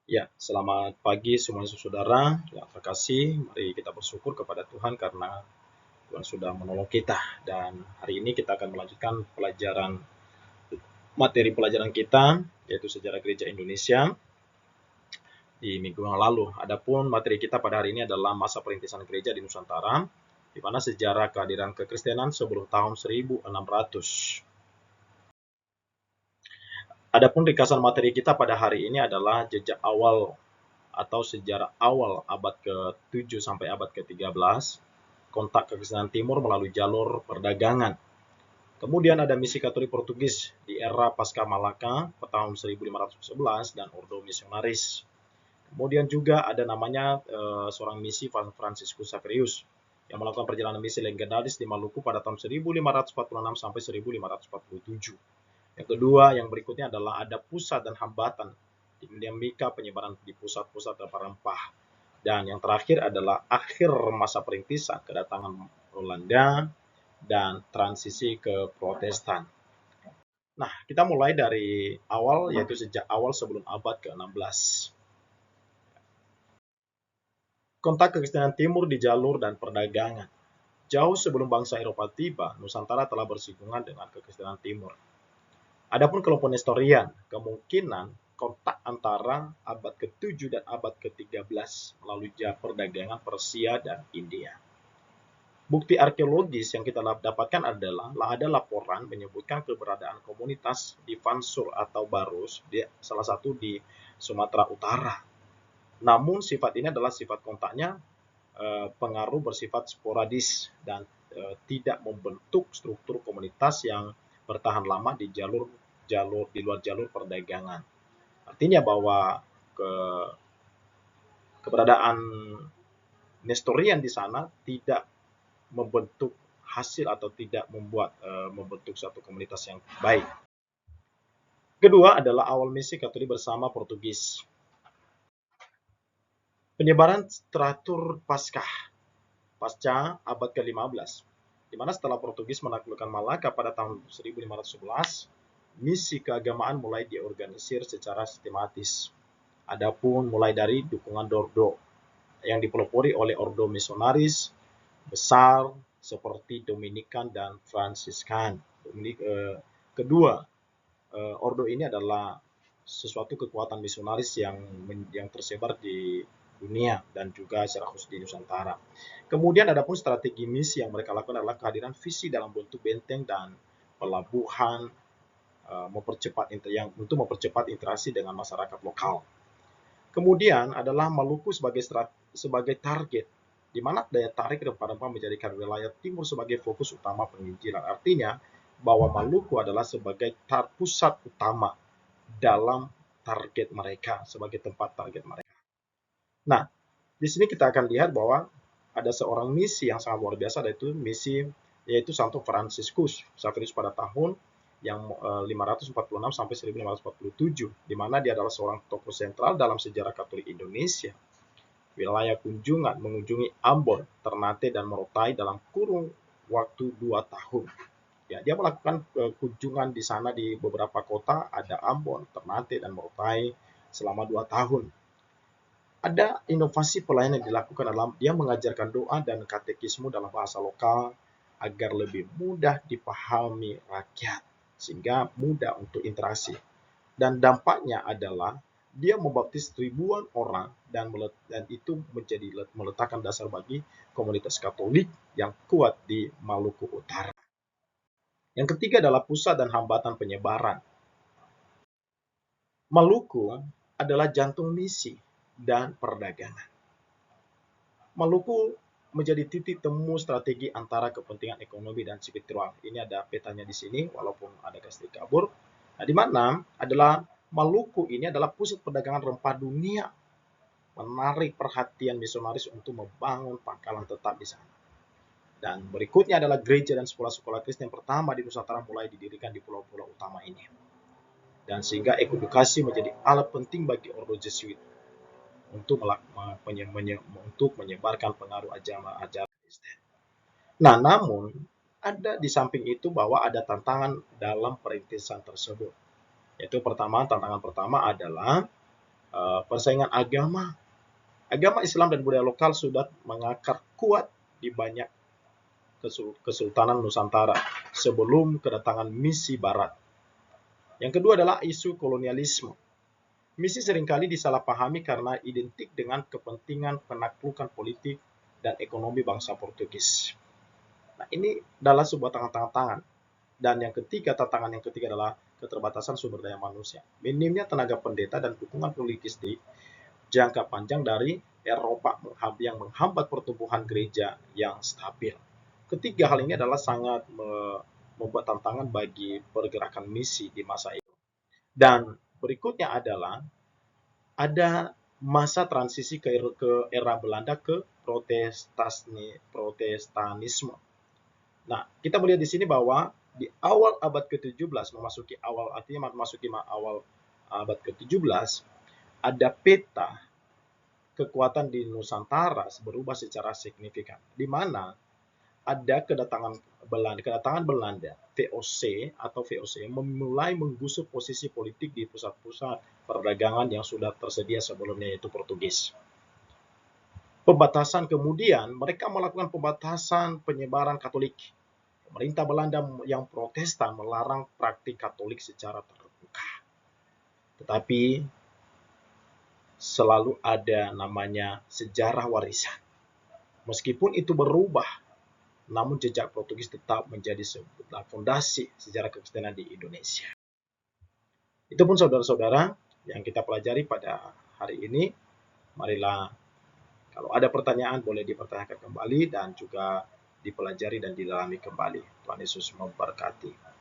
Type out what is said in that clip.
Ya, selamat pagi semua saudara yang terkasih. Mari kita bersyukur kepada Tuhan karena Tuhan sudah menolong kita. Dan hari ini kita akan melanjutkan materi pelajaran kita, yaitu Sejarah Gereja Indonesia di minggu yang lalu. Adapun materi kita pada hari ini adalah masa perintisan gereja di Nusantara, di mana sejarah kehadiran kekristenan sebelum tahun 1600. Adapun ringkasan materi kita pada hari ini adalah jejak awal atau sejarah awal abad ke-7 sampai abad ke-13, kontak kekristenan timur melalui jalur perdagangan. Kemudian ada misi Katolik Portugis di era Pasca Malaka tahun 1511 dan Ordo Misionaris. Kemudian juga ada namanya seorang misi Franciscus Xaverius yang melakukan perjalanan misi legendaris di Maluku pada tahun 1546 sampai 1547. Yang kedua, yang berikutnya adalah ada pusat dan hambatan dinamika penyebaran di pusat-pusat rempah-rempah. Dan yang terakhir adalah akhir masa perintisan kedatangan Belanda dan transisi ke Protestan. Nah, kita mulai dari awal, yaitu sejak awal sebelum abad ke-16. Kontak kekristenan timur di jalur dan perdagangan. Jauh sebelum bangsa Eropa tiba, Nusantara telah bersinggungan dengan kekristenan timur. Adapun kelompok Nestorian, kemungkinan kontak antara abad ke-7 dan abad ke-13 melalui perdagangan Persia dan India. Bukti arkeologis yang kita dapatkan adalah ada laporan menyebutkan keberadaan komunitas di Vansur atau Barus, salah satu di Sumatera Utara. Namun sifat ini adalah sifat kontaknya pengaruh bersifat sporadis dan tidak membentuk struktur komunitas yang bertahan lama di luar jalur perdagangan. Artinya bahwa keberadaan Nestorian di sana tidak membentuk hasil atau tidak membentuk satu komunitas yang baik. Kedua adalah awal misi Katolik bersama Portugis. Penyebaran teratur pasca abad ke-15, di mana setelah Portugis menaklukkan Malaka pada tahun 1511, misi keagamaan mulai diorganisir secara sistematis. Adapun mulai dari dukungan Dordo yang dipelopori oleh Ordo Misionaris besar seperti Dominikan dan Fransiskan. Kedua, Ordo ini adalah suatu kekuatan misionaris yang tersebar di dunia dan juga secara khusus di Nusantara. Kemudian ada pun strategi misi yang mereka lakukan adalah kehadiran visi dalam bentuk benteng dan pelabuhan untuk mempercepat interaksi dengan masyarakat lokal. Kemudian adalah Maluku sebagai target, di mana daya tarik rempah-rempah menjadikan wilayah timur sebagai fokus utama penginjilan. Artinya bahwa Maluku adalah sebagai pusat utama dalam target mereka, sebagai tempat target mereka. Nah, di sini kita akan lihat bahwa ada seorang misi yang sangat luar biasa, yaitu Santo Franciscus Xaverius pada tahun yang 546 sampai 1547, di mana dia adalah seorang tokoh sentral dalam sejarah Katolik Indonesia. Wilayah kunjungan mengunjungi Ambon, Ternate, dan Morotai dalam kurun waktu 2 tahun. Ya, dia melakukan kunjungan di sana di beberapa kota, ada Ambon, Ternate, dan Morotai selama 2 tahun. Ada inovasi pelayanan yang dilakukan dalam dia mengajarkan doa dan katekisme dalam bahasa lokal agar lebih mudah dipahami rakyat, sehingga mudah untuk interaksi. Dan dampaknya adalah dia membaptis ribuan orang dan itu meletakkan dasar bagi komunitas Katolik yang kuat di Maluku Utara. Yang ketiga adalah pusat dan hambatan penyebaran. Maluku adalah jantung misi dan perdagangan. Maluku menjadi titik temu strategi antara kepentingan ekonomi dan spiritual. Ini ada petanya di sini, walaupun ada garis kabur. Nah, di mana adalah Maluku ini adalah pusat perdagangan rempah dunia, menarik perhatian misionaris untuk membangun pangkalan tetap di sana. Dan berikutnya adalah gereja dan sekolah-sekolah Kristen pertama di Nusantara mulai didirikan di pulau-pulau utama ini. Dan sehingga edukasi menjadi alat penting bagi Ordo Jesuit untuk menyebarkan pengaruh ajaran Kristen. Nah, namun ada di samping itu bahwa ada tantangan dalam perintisan tersebut. Yaitu tantangan pertama adalah persaingan agama. Agama Islam dan budaya lokal sudah mengakar kuat di banyak Kesultanan Nusantara sebelum kedatangan misi Barat. Yang kedua adalah isu kolonialisme. Misi seringkali disalahpahami karena identik dengan kepentingan penaklukan politik dan ekonomi bangsa Portugis. Nah, ini adalah sebuah tantangan. Dan tantangan yang ketiga adalah keterbatasan sumber daya manusia. Minimnya tenaga pendeta dan dukungan politis di jangka panjang dari Eropa yang menghambat pertumbuhan gereja yang stabil. Ketiga hal ini adalah sangat membuat tantangan bagi pergerakan misi di masa itu. Dan berikutnya adalah ada masa transisi ke era Belanda ke Protestanisme. Nah, kita melihat di sini bahwa di awal abad ke-17 memasuki awal abad ke-17 ada peta kekuatan di Nusantara berubah secara signifikan, di mana ada kedatangan Belanda, VOC memulai menggusur posisi politik di pusat-pusat perdagangan yang sudah tersedia sebelumnya, yaitu Portugis. Kemudian mereka melakukan pembatasan penyebaran Katolik. Pemerintah Belanda yang Protestan melarang praktik Katolik secara terbuka. Tetapi selalu ada namanya sejarah warisan. Meskipun itu berubah, namun jejak Portugis tetap menjadi sebuah fondasi sejarah kekristenan di Indonesia. Itu pun saudara-saudara yang kita pelajari pada hari ini. Marilah, kalau ada pertanyaan boleh dipertanyakan kembali dan juga dipelajari dan didalami kembali. Tuhan Yesus memberkati.